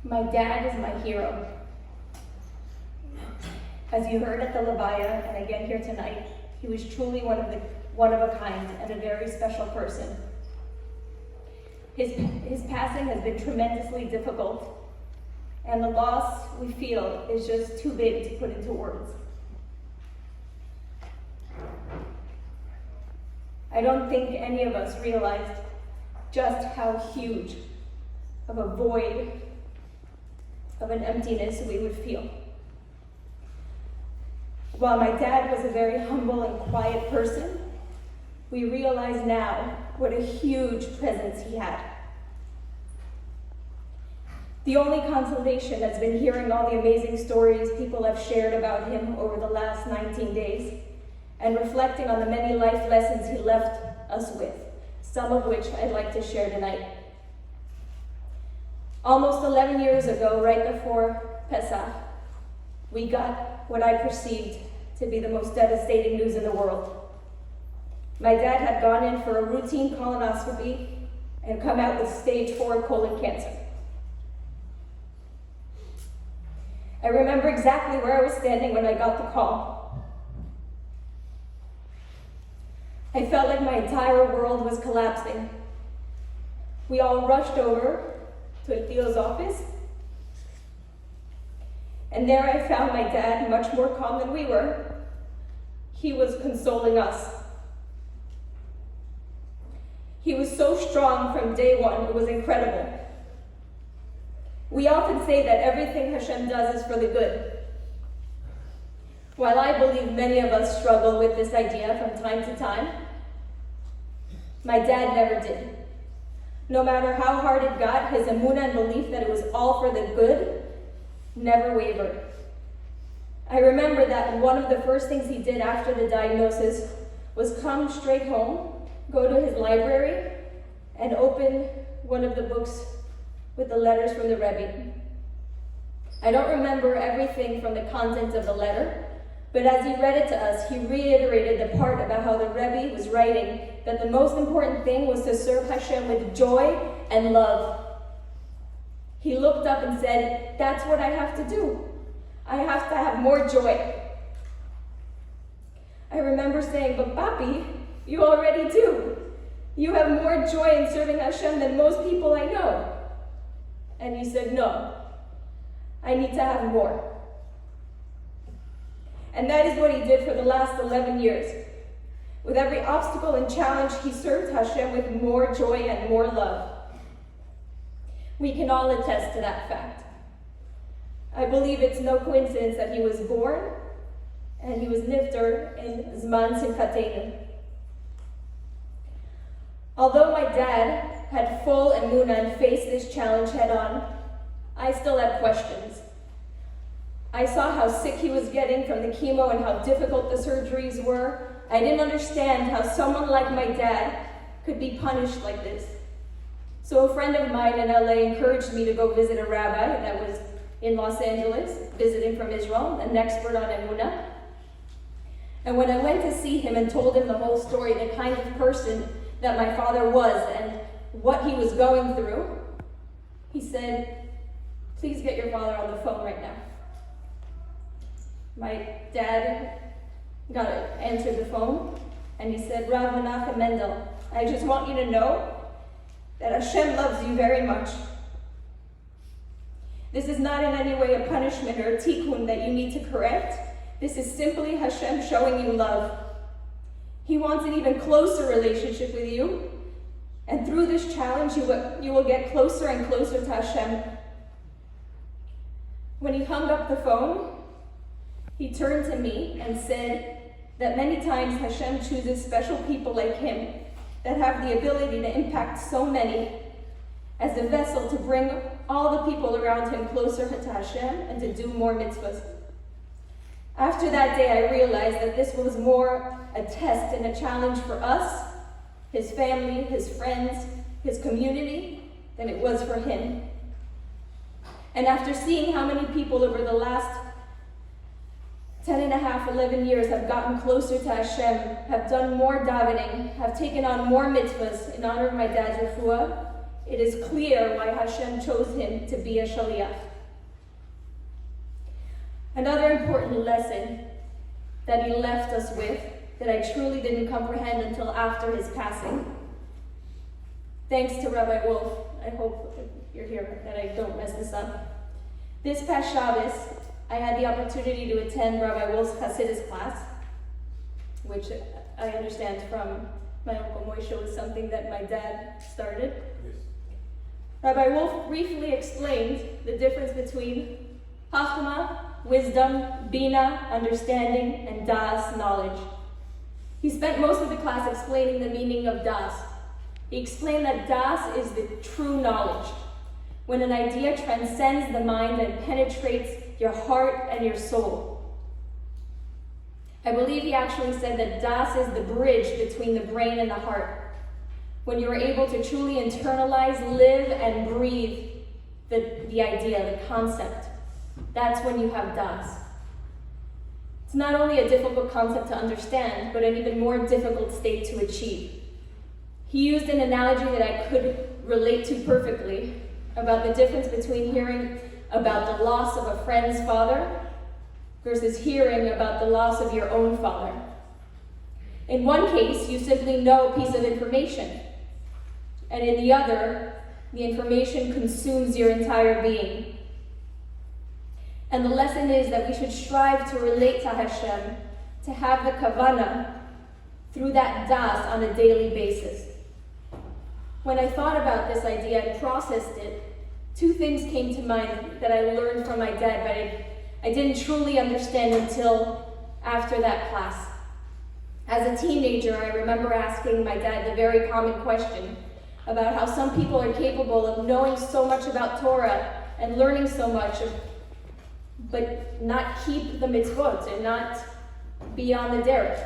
My dad is my hero. As you heard at the Levaya and again here tonight, he was truly one of a kind and a very special person. His passing has been tremendously difficult, and the loss we feel is just too big to put into words. I don't think any of us realized just how huge of a void, of an emptiness we would feel. While my dad was a very humble and quiet person, we realize now what a huge presence he had. The only consolation has been hearing all the amazing stories people have shared about him over the last 19 days and reflecting on the many life lessons he left us with, some of which I'd like to share tonight. Almost 11 years ago, right before Pesach, we got what I perceived to be the most devastating news in the world. My dad had gone in for a routine colonoscopy and come out with stage 4 colon cancer. I remember exactly where I was standing when I got the call. I felt like my entire world was collapsing. We all rushed over to Theo's office, and there I found my dad much more calm than we were. He was consoling us. He was so strong from day one, it was incredible. We often say that everything Hashem does is for the good. While I believe many of us struggle with this idea from time to time, my dad never did. No matter how hard it got, his emunah and belief that it was all for the good never wavered. I remember that one of the first things he did after the diagnosis was come straight home, go to his library, and open one of the books with the letters from the Rebbe. I don't remember everything from the content of the letter, but as he read it to us, he reiterated the part about how the Rebbe was writing that the most important thing was to serve Hashem with joy and love. He looked up and said, "That's what I have to do. I have to have more joy." I remember saying, "But Papi, you already do. You have more joy in serving Hashem than most people I know." And he said, "No, I need to have more." And that is what he did for the last 11 years. With every obstacle and challenge, he served Hashem with more joy and more love. We can all attest to that fact. I believe it's no coincidence that he was born and he was nifter in Zman Simchatenu. Although my dad had full emunah and faced this challenge head on, I still had questions. I saw how sick he was getting from the chemo and how difficult the surgeries were. I didn't understand how someone like my dad could be punished like this. So a friend of mine in LA encouraged me to go visit a rabbi that was in Los Angeles, visiting from Israel, an expert on emunah. And when I went to see him and told him the whole story, the kind of person that my father was and what he was going through, he said, "Please get your father on the phone right now." My dad answered the phone, and he said, "Rav Menachem Mendel, I just want you to know that Hashem loves you very much. This is not in any way a punishment or a tikkun that you need to correct. This is simply Hashem showing you love. He wants an even closer relationship with you, and through this challenge, you will get closer and closer to Hashem." When he hung up the phone, he turned to me and said that many times Hashem chooses special people like him that have the ability to impact so many as a vessel to bring all the people around him closer to Hashem and to do more mitzvahs. After that day, I realized that this was more a test and a challenge for us, his family, his friends, his community, than it was for him. And after seeing how many people over the last 11 years, have gotten closer to Hashem, have done more davening, have taken on more mitzvahs in honor of my dad's refuah, it is clear why Hashem chose him to be a shaliach. Another important lesson that he left us with that I truly didn't comprehend until after his passing. Thanks to Rabbi Wolf, I hope you're here that I don't mess this up. This past Shabbos, I had the opportunity to attend Rabbi Wolf's Hasidus class, which I understand from my Uncle Moshe was something that my dad started. Yes. Rabbi Wolf briefly explained the difference between Chachma, wisdom, Bina, understanding, and Das, knowledge. He spent most of the class explaining the meaning of Das. He explained that Das is the true knowledge, when an idea transcends the mind and penetrates your heart and your soul. I believe he actually said that Das is the bridge between the brain and the heart, when you are able to truly internalize, live, and breathe the idea, the concept. That's when you have Das. It's not only a difficult concept to understand, but an even more difficult state to achieve. He used an analogy that I could relate to perfectly about the difference between hearing about the loss of a friend's father versus hearing about the loss of your own father. In one case, you simply know a piece of information, and in the other, the information consumes your entire being. And the lesson is that we should strive to relate to Hashem, to have the kavanah through that das on a daily basis. When I thought about this idea and processed it, two things came to mind that I learned from my dad, but I didn't truly understand until after that class. As a teenager, I remember asking my dad the very common question about how some people are capable of knowing so much about Torah and learning so much, but not keep the mitzvot and not be on the derech.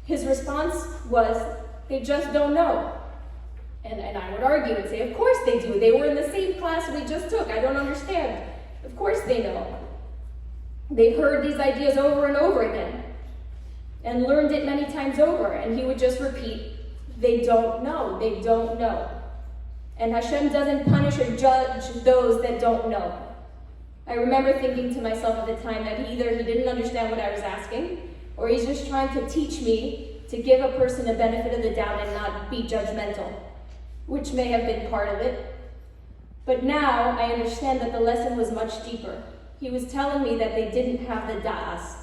His response was, they just don't know. And I would argue and say, of course they do. They were in the same class we just took. I don't understand. Of course they know. They've heard these ideas over and over again and learned it many times over. And he would just repeat, they don't know. They don't know. And Hashem doesn't punish or judge those that don't know. I remember thinking to myself at the time that either he didn't understand what I was asking, or he's just trying to teach me to give a person a benefit of the doubt and not be judgmental, which may have been part of it. But now I understand that the lesson was much deeper. He was telling me that they didn't have the da'as.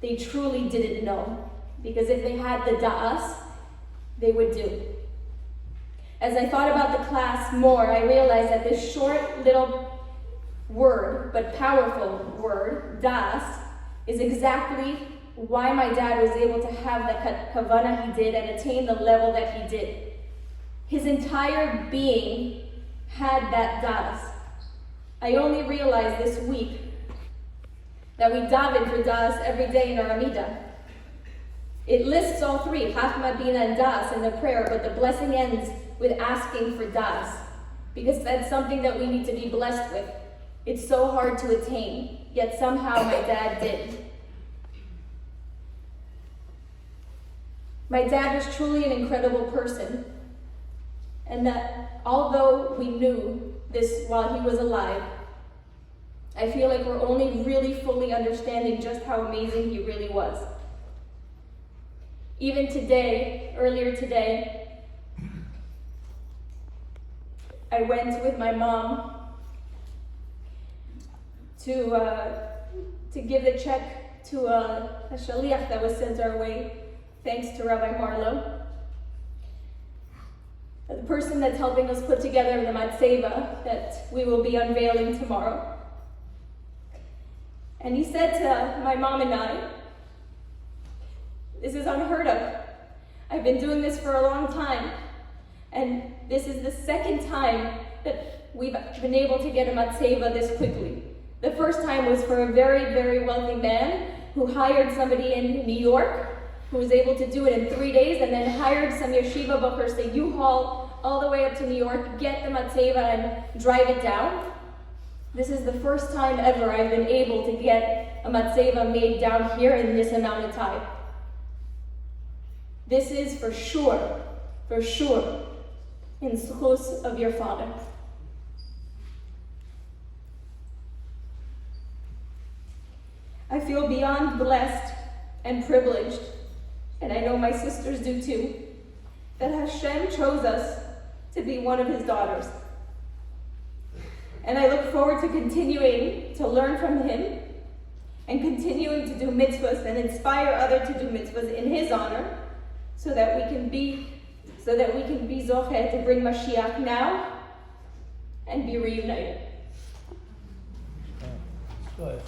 They truly didn't know, because if they had the da'as, they would do. As I thought about the class more, I realized that this short little word, but powerful word, das, is exactly why my dad was able to have the kavanah he did and attain the level that he did. His entire being had that das. I only realized this week that we daven for das every day in our Amidah. It lists all three, Chachma, Bina, and Das in the prayer, but the blessing ends with asking for das, because that's something that we need to be blessed with. It's so hard to attain, yet somehow my dad did. My dad was truly an incredible person, and that although we knew this while he was alive, I feel like we're only really fully understanding just how amazing he really was. Even today, earlier today, I went with my mom to give the check to a shaliach that was sent our way, thanks to Rabbi Marlowe, the person that's helping us put together the matzeva that we will be unveiling tomorrow. And he said to my mom and I, this is unheard of. I've been doing this for a long time, and this is the second time that we've been able to get a matzeva this quickly. The first time was for a very, very wealthy man who hired somebody in New York who was able to do it in 3 days, and then hired some yeshiva bachers to U-Haul all the way up to New York, get the matzeva and drive it down. This is the first time ever I've been able to get a matzeva made down here in this amount of time. This is for sure, in schus of your father. I feel beyond blessed and privileged, and I know my sisters do too, that Hashem chose us to be one of his daughters. And I look forward to continuing to learn from him and continuing to do mitzvahs and inspire others to do mitzvahs in his honor, so that we can be zocheh to bring Mashiach now and be reunited. Good.